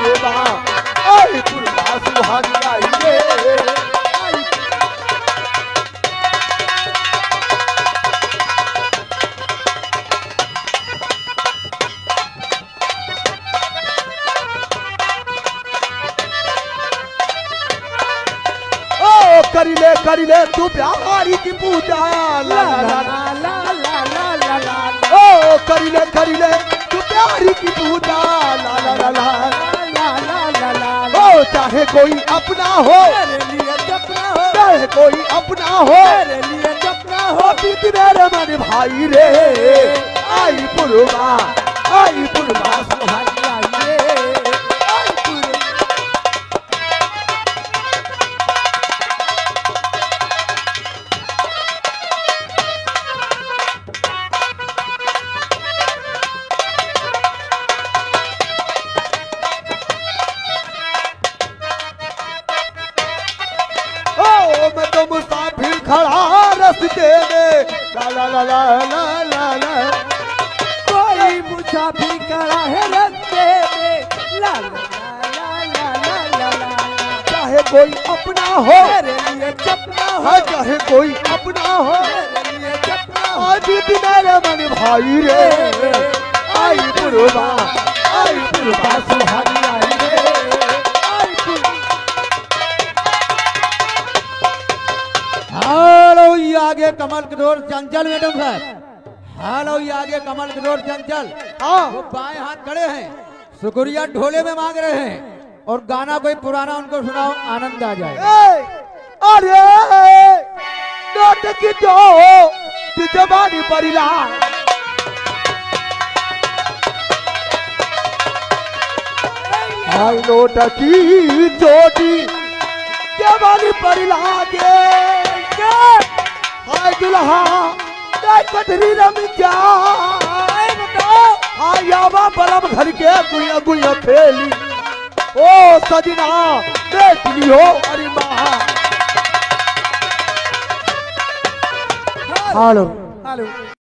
पुरवा आई पुरवा सुहानी आई रे करिले तू प्यारी की पूजा ला ला ला ला ला ला ला ओ करिले तू प्यारी की पूजा ला ला ला ला ला ला ला ओ चाहे कोई अपना हो मेरे लिए अपना हो चाहे कोई अपना हो मेरे लिए अपना हो बीती मेरे मन भाई रे आई पुरवा सुहानी आई रे मैं तो मुसाफिर खड़ा रस्ते में ला ला ला ला ला ला ला कोई मुसाफिर खड़ा है रस्ते में ला ला ला ला ला ला चाहे कोई अपना हो मेरे लिए अपना हो चाहे कोई अपना हो मेरे लिए अपना हो आज भी मेरे मन भाई रे आई पुरवा सुहानी आई रे हेलो ये आगे कमल किशोर चंचल मैडम साहब हेलो ये आगे कमल किशोर चंचल वो बाएं हाथ खड़े हैं शुक्रिया ढोले में मांग रहे हैं और गाना कोई पुराना उनको सुनाओ आनंद आ जाए अरे नोट की जो जबानी परिला हाय नोट की चोटी जबानी परिला के हाय दुल्हा कटरी रम जा हाय यावा बलम घर के गुया गुया फेली ओ सजना देख लियो अरे माँ हेलो